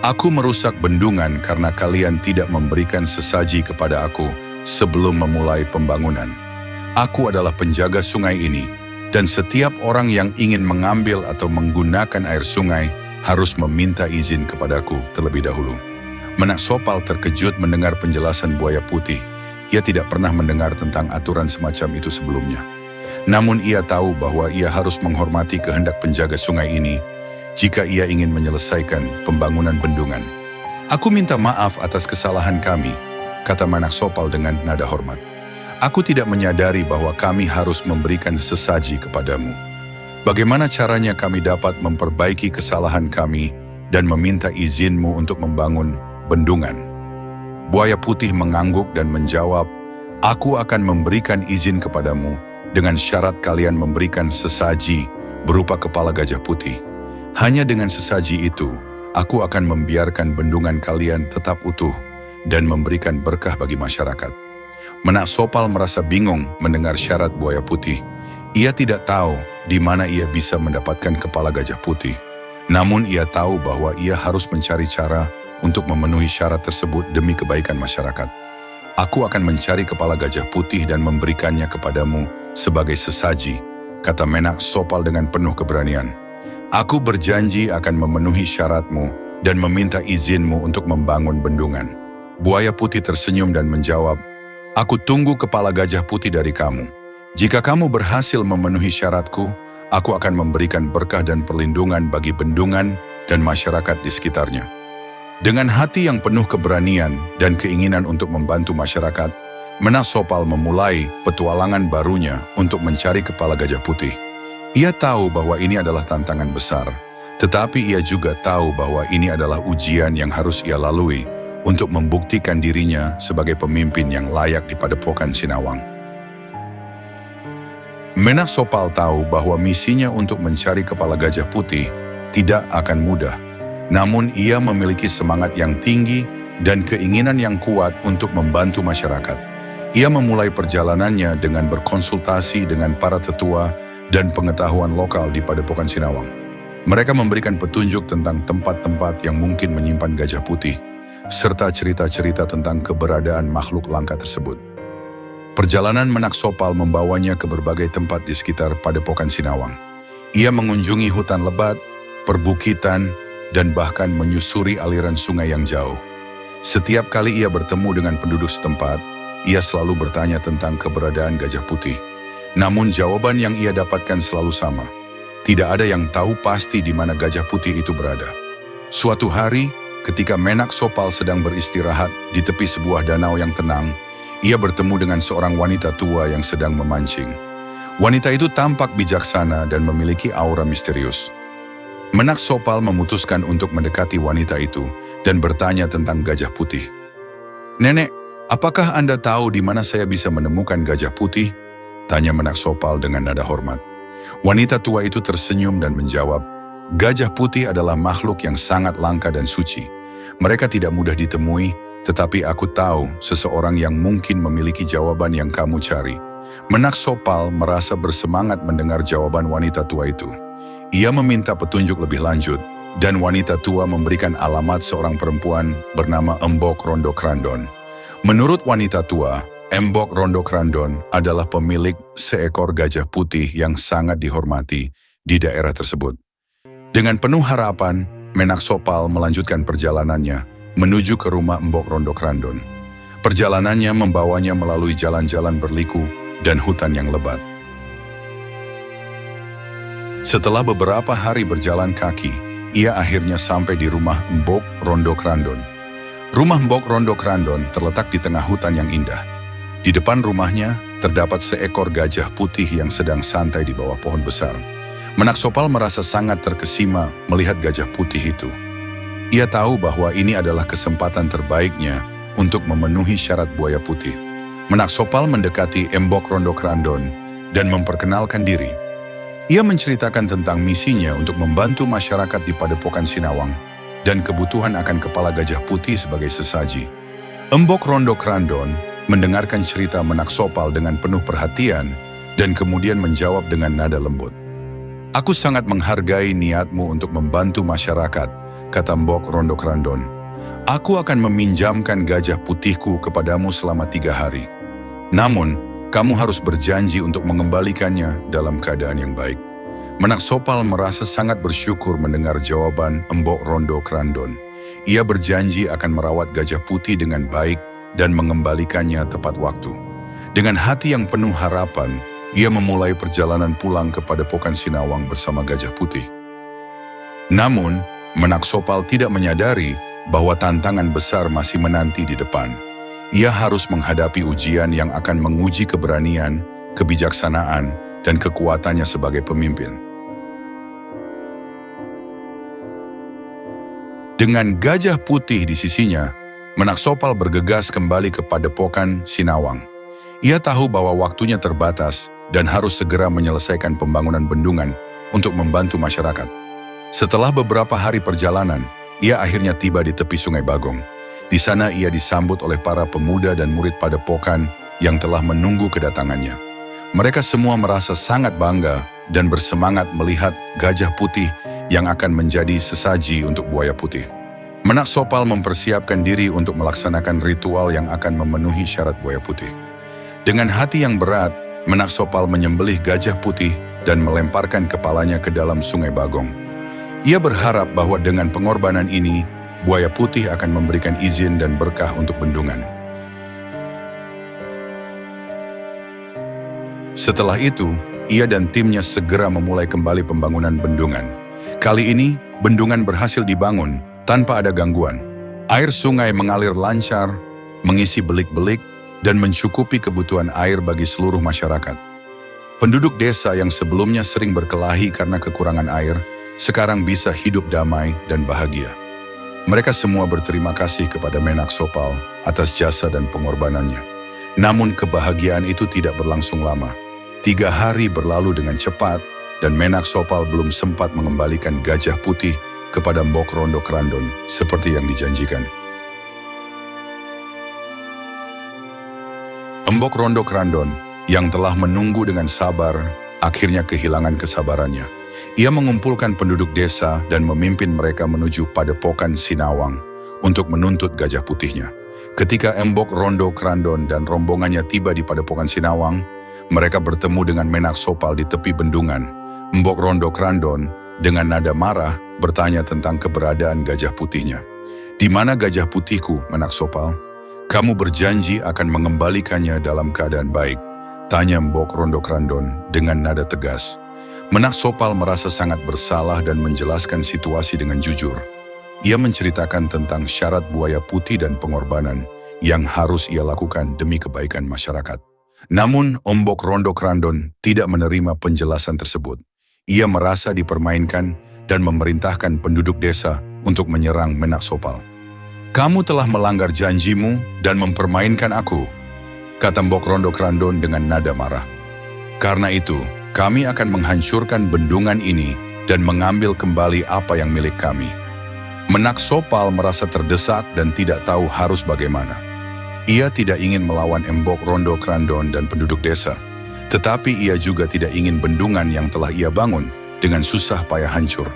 "Aku merusak bendungan karena kalian tidak memberikan sesaji kepada aku sebelum memulai pembangunan. Aku adalah penjaga sungai ini, dan setiap orang yang ingin mengambil atau menggunakan air sungai harus meminta izin kepadaku terlebih dahulu. Menak Sopal terkejut mendengar penjelasan buaya putih. Ia tidak pernah mendengar tentang aturan semacam itu sebelumnya. Namun ia tahu bahwa ia harus menghormati kehendak penjaga sungai ini jika ia ingin menyelesaikan pembangunan bendungan. "Aku minta maaf atas kesalahan kami," kata Menak Sopal dengan nada hormat. "Aku tidak menyadari bahwa kami harus memberikan sesaji kepadamu. Bagaimana caranya kami dapat memperbaiki kesalahan kami dan meminta izinmu untuk membangun bendungan?" Buaya putih mengangguk dan menjawab, "Aku akan memberikan izin kepadamu dengan syarat kalian memberikan sesaji berupa kepala gajah putih. Hanya dengan sesaji itu, aku akan membiarkan bendungan kalian tetap utuh dan memberikan berkah bagi masyarakat." Menak Sopal merasa bingung mendengar syarat buaya putih. Ia tidak tahu di mana ia bisa mendapatkan kepala gajah putih. Namun ia tahu bahwa ia harus mencari cara untuk memenuhi syarat tersebut demi kebaikan masyarakat. "Aku akan mencari kepala gajah putih dan memberikannya kepadamu sebagai sesaji," kata Menak Sopal dengan penuh keberanian. "Aku berjanji akan memenuhi syaratmu dan meminta izinmu untuk membangun bendungan." Buaya putih tersenyum dan menjawab, "Aku tunggu kepala gajah putih dari kamu. Jika kamu berhasil memenuhi syaratku, aku akan memberikan berkah dan perlindungan bagi bendungan dan masyarakat di sekitarnya." Dengan hati yang penuh keberanian dan keinginan untuk membantu masyarakat, Menak Sopal memulai petualangan barunya untuk mencari kepala gajah putih. Ia tahu bahwa ini adalah tantangan besar, tetapi ia juga tahu bahwa ini adalah ujian yang harus ia lalui untuk membuktikan dirinya sebagai pemimpin yang layak di Padepokan Sinawang. Menak Sopal tahu bahwa misinya untuk mencari kepala gajah putih tidak akan mudah. Namun ia memiliki semangat yang tinggi dan keinginan yang kuat untuk membantu masyarakat. Ia memulai perjalanannya dengan berkonsultasi dengan para tetua dan pengetahuan lokal di Padepokan Sinawang. Mereka memberikan petunjuk tentang tempat-tempat yang mungkin menyimpan gajah putih, serta cerita-cerita tentang keberadaan makhluk langka tersebut. Perjalanan Menak Sopal membawanya ke berbagai tempat di sekitar Padepokan Sinawang. Ia mengunjungi hutan lebat, perbukitan, dan bahkan menyusuri aliran sungai yang jauh. Setiap kali ia bertemu dengan penduduk setempat, ia selalu bertanya tentang keberadaan gajah putih. Namun jawaban yang ia dapatkan selalu sama. Tidak ada yang tahu pasti di mana gajah putih itu berada. Suatu hari, ketika Menak Sopal sedang beristirahat di tepi sebuah danau yang tenang, ia bertemu dengan seorang wanita tua yang sedang memancing. Wanita itu tampak bijaksana dan memiliki aura misterius. Menak Sopal memutuskan untuk mendekati wanita itu dan bertanya tentang gajah putih. "Nenek, apakah Anda tahu di mana saya bisa menemukan gajah putih?" tanya Menak Sopal dengan nada hormat. Wanita tua itu tersenyum dan menjawab, "Gajah putih adalah makhluk yang sangat langka dan suci. Mereka tidak mudah ditemui, tetapi aku tahu seseorang yang mungkin memiliki jawaban yang kamu cari." Menak Sopal merasa bersemangat mendengar jawaban wanita tua itu. Ia meminta petunjuk lebih lanjut, dan wanita tua memberikan alamat seorang perempuan bernama Embok Rondo Krandon. Menurut wanita tua, Embok Rondo Krandon adalah pemilik seekor gajah putih yang sangat dihormati di daerah tersebut. Dengan penuh harapan, Menak Sopal melanjutkan perjalanannya menuju ke rumah Embok Rondo Krandon. Perjalanannya membawanya melalui jalan-jalan berliku dan hutan yang lebat. Setelah beberapa hari berjalan kaki, ia akhirnya sampai di rumah Embok Rondo Krandon. Rumah Embok Rondo Krandon terletak di tengah hutan yang indah. Di depan rumahnya terdapat seekor gajah putih yang sedang santai di bawah pohon besar. Menak Sopal merasa sangat terkesima melihat gajah putih itu. Ia tahu bahwa ini adalah kesempatan terbaiknya untuk memenuhi syarat buaya putih. Menak Sopal mendekati Embok Rondo Krandon dan memperkenalkan diri. Ia menceritakan tentang misinya untuk membantu masyarakat di Padepokan Sinawang dan kebutuhan akan kepala gajah putih sebagai sesaji. Embok Rondo Krandon mendengarkan cerita Menak Sopal dengan penuh perhatian dan kemudian menjawab dengan nada lembut. "Aku sangat menghargai niatmu untuk membantu masyarakat," kata Embok Rondo Krandon. "Aku akan meminjamkan gajah putihku kepadamu selama 3 hari. Namun, kamu harus berjanji untuk mengembalikannya dalam keadaan yang baik." Menak Sopal merasa sangat bersyukur mendengar jawaban Embok Rondo Krandon. Ia berjanji akan merawat gajah putih dengan baik dan mengembalikannya tepat waktu. Dengan hati yang penuh harapan, ia memulai perjalanan pulang ke Padepokan Sinawang bersama gajah putih. Namun, Menak Sopal tidak menyadari bahwa tantangan besar masih menanti di depan. Ia harus menghadapi ujian yang akan menguji keberanian, kebijaksanaan, dan kekuatannya sebagai pemimpin. Dengan gajah putih di sisinya, Menak Sopal bergegas kembali ke Padepokan Sinawang. Ia tahu bahwa waktunya terbatas dan harus segera menyelesaikan pembangunan bendungan untuk membantu masyarakat. Setelah beberapa hari perjalanan, ia akhirnya tiba di tepi Sungai Bagong. Di sana ia disambut oleh para pemuda dan murid Padepokan yang telah menunggu kedatangannya. Mereka semua merasa sangat bangga dan bersemangat melihat gajah putih yang akan menjadi sesaji untuk buaya putih. Menak Sopal mempersiapkan diri untuk melaksanakan ritual yang akan memenuhi syarat buaya putih. Dengan hati yang berat, Menak Sopal menyembelih gajah putih dan melemparkan kepalanya ke dalam Sungai Bagong. Ia berharap bahwa dengan pengorbanan ini, buaya putih akan memberikan izin dan berkah untuk bendungan. Setelah itu, ia dan timnya segera memulai kembali pembangunan bendungan. Kali ini, bendungan berhasil dibangun tanpa ada gangguan. Air sungai mengalir lancar, mengisi belik-belik, dan mencukupi kebutuhan air bagi seluruh masyarakat. Penduduk desa yang sebelumnya sering berkelahi karena kekurangan air, sekarang bisa hidup damai dan bahagia. Mereka semua berterima kasih kepada Menak Sopal atas jasa dan pengorbanannya. Namun kebahagiaan itu tidak berlangsung lama. 3 hari berlalu dengan cepat dan Menak Sopal belum sempat mengembalikan gajah putih kepada Embok Rondo Krandon seperti yang dijanjikan. Embok Rondo Krandon yang telah menunggu dengan sabar akhirnya kehilangan kesabarannya. Ia mengumpulkan penduduk desa dan memimpin mereka menuju Padepokan Sinawang untuk menuntut gajah putihnya. Ketika Embok Rondo Krandon dan rombongannya tiba di Padepokan Sinawang, mereka bertemu dengan Menak Sopal di tepi bendungan. Embok Rondo Krandon dengan nada marah bertanya tentang keberadaan gajah putihnya. "Di mana gajah putihku, Menak Sopal? Kamu berjanji akan mengembalikannya dalam keadaan baik," tanya Embok Rondo Krandon dengan nada tegas. Menak Sopal merasa sangat bersalah dan menjelaskan situasi dengan jujur. Ia menceritakan tentang syarat buaya putih dan pengorbanan yang harus ia lakukan demi kebaikan masyarakat. Namun, Embok Rondo Krandon tidak menerima penjelasan tersebut. Ia merasa dipermainkan dan memerintahkan penduduk desa untuk menyerang Menak Sopal. "Kamu telah melanggar janjimu dan mempermainkan aku," kata Embok Rondo Krandon dengan nada marah. "Karena itu, kami akan menghancurkan bendungan ini dan mengambil kembali apa yang milik kami." Menak Sopal merasa terdesak dan tidak tahu harus bagaimana. Ia tidak ingin melawan Embok Rondo Krandon dan penduduk desa, tetapi ia juga tidak ingin bendungan yang telah ia bangun dengan susah payah hancur.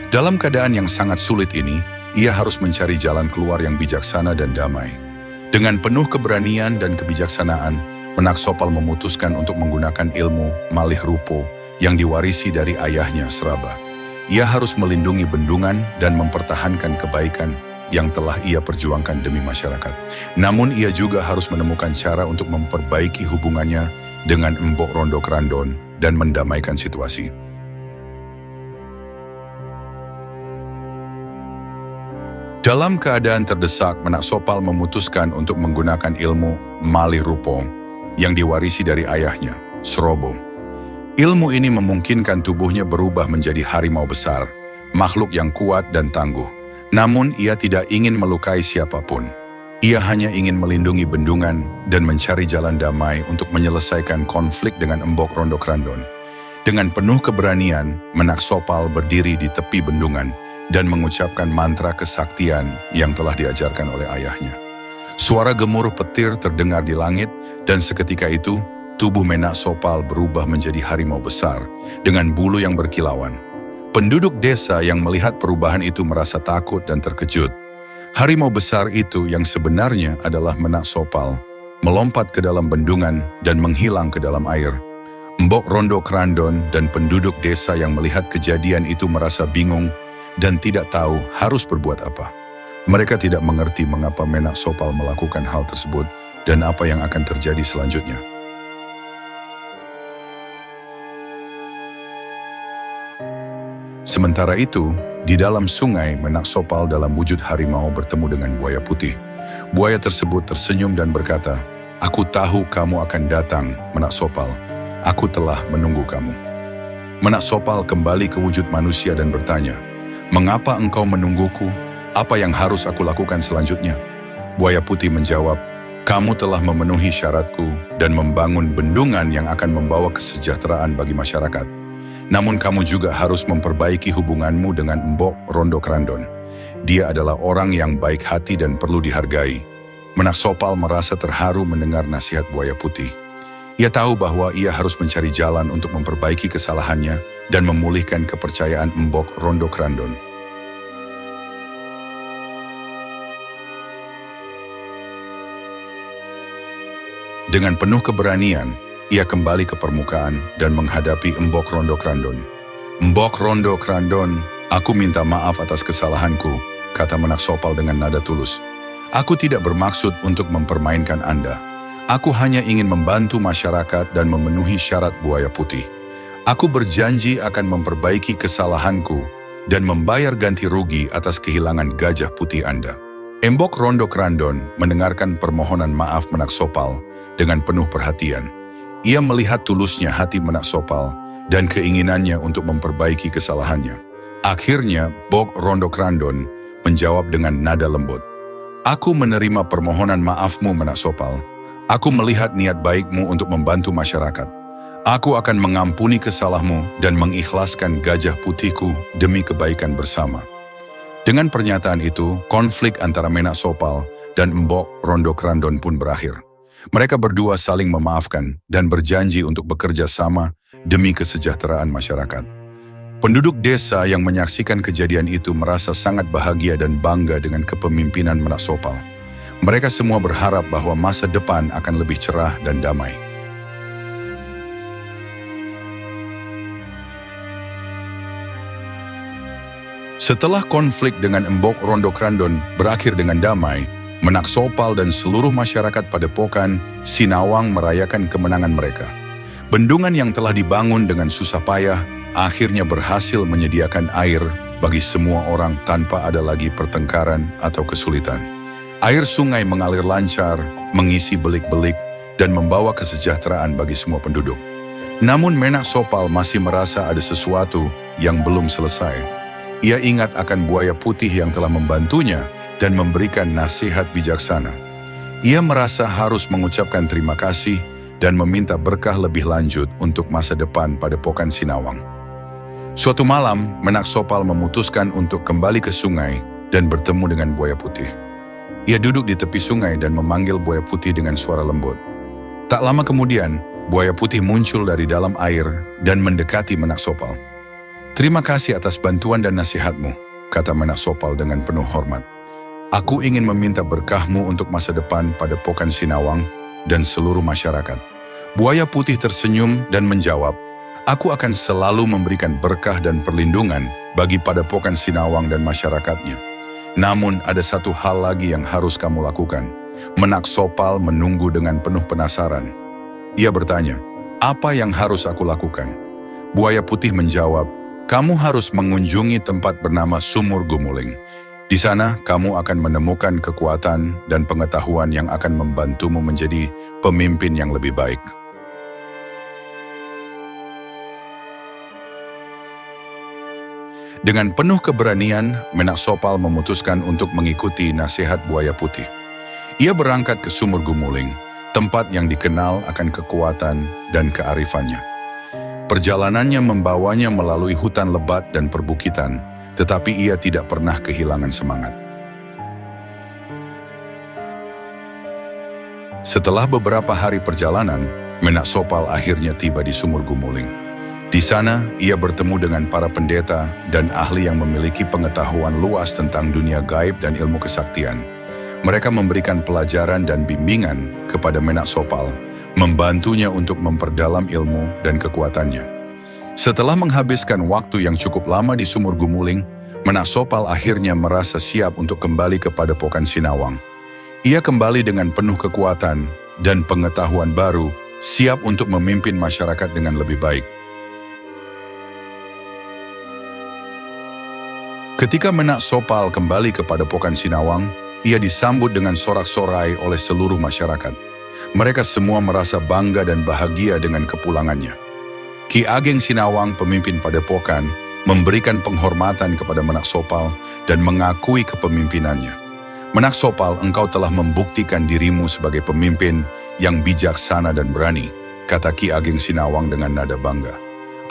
Dalam keadaan yang sangat sulit ini, ia harus mencari jalan keluar yang bijaksana dan damai. Dengan penuh keberanian dan kebijaksanaan, Menak Sopal memutuskan untuk menggunakan ilmu malih rupo yang diwarisi dari ayahnya Seraba. Ia harus melindungi bendungan dan mempertahankan kebaikan yang telah ia perjuangkan demi masyarakat. Namun ia juga harus menemukan cara untuk memperbaiki hubungannya dengan Embok Rondo Krandon dan mendamaikan situasi. Dalam keadaan terdesak, Menak Sopal memutuskan untuk menggunakan ilmu malih rupo yang diwarisi dari ayahnya, Serobo. Ilmu ini memungkinkan tubuhnya berubah menjadi harimau besar, makhluk yang kuat dan tangguh. Namun ia tidak ingin melukai siapapun. Ia hanya ingin melindungi bendungan dan mencari jalan damai untuk menyelesaikan konflik dengan Embok Rondo Krandon. Dengan penuh keberanian, Menak Sopal berdiri di tepi bendungan dan mengucapkan mantra kesaktian yang telah diajarkan oleh ayahnya. Suara gemuruh petir terdengar di langit dan seketika itu, tubuh Menak Sopal berubah menjadi harimau besar dengan bulu yang berkilauan. Penduduk desa yang melihat perubahan itu merasa takut dan terkejut. Harimau besar itu yang sebenarnya adalah Menak Sopal, melompat ke dalam bendungan dan menghilang ke dalam air. Mbok Rondo Krandon dan penduduk desa yang melihat kejadian itu merasa bingung dan tidak tahu harus berbuat apa. Mereka tidak mengerti mengapa Menak Sopal melakukan hal tersebut dan apa yang akan terjadi selanjutnya. Sementara itu, di dalam sungai Menak Sopal dalam wujud harimau bertemu dengan buaya putih. Buaya tersebut tersenyum dan berkata, "Aku tahu kamu akan datang, Menak Sopal. Aku telah menunggu kamu." Menak Sopal kembali ke wujud manusia dan bertanya, "Mengapa engkau menungguku? Apa yang harus aku lakukan selanjutnya?" Buaya putih menjawab, "Kamu telah memenuhi syaratku dan membangun bendungan yang akan membawa kesejahteraan bagi masyarakat. Namun kamu juga harus memperbaiki hubunganmu dengan Mbok Rondo Krandon. Dia adalah orang yang baik hati dan perlu dihargai." Menak Sopal merasa terharu mendengar nasihat buaya putih. Ia tahu bahwa ia harus mencari jalan untuk memperbaiki kesalahannya dan memulihkan kepercayaan Mbok Rondo Krandon. Dengan penuh keberanian, ia kembali ke permukaan dan menghadapi Mbok Rondo Krandon. "Mbok Rondo Krandon, aku minta maaf atas kesalahanku," kata Menak Sopal dengan nada tulus. "Aku tidak bermaksud untuk mempermainkan Anda. Aku hanya ingin membantu masyarakat dan memenuhi syarat buaya putih. Aku berjanji akan memperbaiki kesalahanku dan membayar ganti rugi atas kehilangan gajah putih Anda." Mbok Rondo Krandon mendengarkan permohonan maaf Menak Sopal dengan penuh perhatian. Ia melihat tulusnya hati Menak Sopal dan keinginannya untuk memperbaiki kesalahannya. Akhirnya, Mbok Rondo Krandon menjawab dengan nada lembut, "Aku menerima permohonan maafmu, Menak Sopal. Aku melihat niat baikmu untuk membantu masyarakat. Aku akan mengampuni kesalahanmu dan mengikhlaskan gajah putihku demi kebaikan bersama." Dengan pernyataan itu, konflik antara Menak Sopal dan Mbok Rondo Krandon pun berakhir. Mereka berdua saling memaafkan dan berjanji untuk bekerja sama demi kesejahteraan masyarakat. Penduduk desa yang menyaksikan kejadian itu merasa sangat bahagia dan bangga dengan kepemimpinan Menak Sopal. Mereka semua berharap bahwa masa depan akan lebih cerah dan damai. Setelah konflik dengan Mbok Rondo Krandon berakhir dengan damai, Menak Sopal dan seluruh masyarakat Padepokan Sinawang merayakan kemenangan mereka. Bendungan yang telah dibangun dengan susah payah akhirnya berhasil menyediakan air bagi semua orang tanpa ada lagi pertengkaran atau kesulitan. Air sungai mengalir lancar, mengisi belik-belik, dan membawa kesejahteraan bagi semua penduduk. Namun Menak Sopal masih merasa ada sesuatu yang belum selesai. Ia ingat akan buaya putih yang telah membantunya dan memberikan nasihat bijaksana. Ia merasa harus mengucapkan terima kasih dan meminta berkah lebih lanjut untuk masa depan Padepokan Sinawang. Suatu malam, Menak Sopal memutuskan untuk kembali ke sungai dan bertemu dengan buaya putih. Ia duduk di tepi sungai dan memanggil buaya putih dengan suara lembut. Tak lama kemudian, buaya putih muncul dari dalam air dan mendekati Menak Sopal. "Terima kasih atas bantuan dan nasihatmu," kata Menak Sopal dengan penuh hormat. "Aku ingin meminta berkahmu untuk masa depan Padepokan Sinawang dan seluruh masyarakat." Buaya putih tersenyum dan menjawab, "Aku akan selalu memberikan berkah dan perlindungan bagi Padepokan Sinawang dan masyarakatnya. Namun ada satu hal lagi yang harus kamu lakukan." Menak Sopal menunggu dengan penuh penasaran. Ia bertanya, "Apa yang harus aku lakukan?" Buaya putih menjawab, "Kamu harus mengunjungi tempat bernama Sumur Gumuling. Di sana kamu akan menemukan kekuatan dan pengetahuan yang akan membantumu menjadi pemimpin yang lebih baik." Dengan penuh keberanian, Menak Sopal memutuskan untuk mengikuti nasihat buaya putih. Ia berangkat ke Sumur Gumuling, tempat yang dikenal akan kekuatan dan kearifannya. Perjalanannya membawanya melalui hutan lebat dan perbukitan, tetapi ia tidak pernah kehilangan semangat. Setelah beberapa hari perjalanan, Menak Sopal akhirnya tiba di Sumur Gumuling. Di sana, ia bertemu dengan para pendeta dan ahli yang memiliki pengetahuan luas tentang dunia gaib dan ilmu kesaktian. Mereka memberikan pelajaran dan bimbingan kepada Menak Sopal membantunya untuk memperdalam ilmu dan kekuatannya. Setelah menghabiskan waktu yang cukup lama di sumur Gumuling, Menak Sopal akhirnya merasa siap untuk kembali ke Padepokan Sinawang. Ia kembali dengan penuh kekuatan dan pengetahuan baru, siap untuk memimpin masyarakat dengan lebih baik. Ketika Menak Sopal kembali ke Padepokan Sinawang, ia disambut dengan sorak-sorai oleh seluruh masyarakat. Mereka semua merasa bangga dan bahagia dengan kepulangannya. Ki Ageng Sinawang, pemimpin Padepokan, memberikan penghormatan kepada Menak Sopal dan mengakui kepemimpinannya. Menak Sopal, engkau telah membuktikan dirimu sebagai pemimpin yang bijaksana dan berani, kata Ki Ageng Sinawang dengan nada bangga.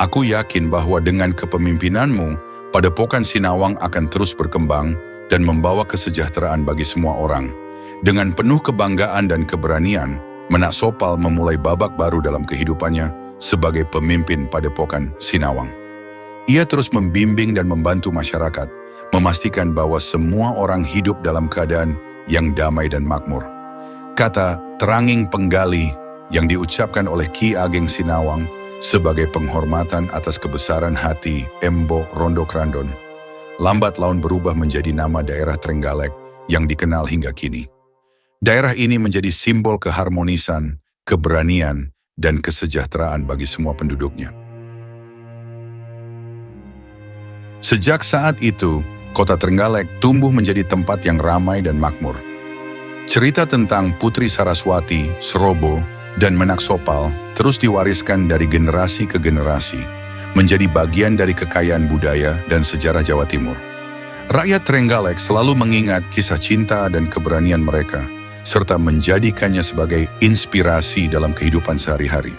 Aku yakin bahwa dengan kepemimpinanmu, Padepokan Sinawang akan terus berkembang dan membawa kesejahteraan bagi semua orang. Dengan penuh kebanggaan dan keberanian, Menak Sopal memulai babak baru dalam kehidupannya sebagai pemimpin Padepokan Sinawang. Ia terus membimbing dan membantu masyarakat, memastikan bahwa semua orang hidup dalam keadaan yang damai dan makmur. Kata "teranging penggali" yang diucapkan oleh Ki Ageng Sinawang sebagai penghormatan atas kebesaran hati Embo Rondo Krandon, lambat laun berubah menjadi nama daerah Trenggalek yang dikenal hingga kini. Daerah ini menjadi simbol keharmonisan, keberanian, dan kesejahteraan bagi semua penduduknya. Sejak saat itu, kota Trenggalek tumbuh menjadi tempat yang ramai dan makmur. Cerita tentang Putri Saraswati, Srobo, dan Menak Sopal terus diwariskan dari generasi ke generasi, menjadi bagian dari kekayaan budaya dan sejarah Jawa Timur. Rakyat Trenggalek selalu mengingat kisah cinta dan keberanian mereka, serta menjadikannya sebagai inspirasi dalam kehidupan sehari-hari.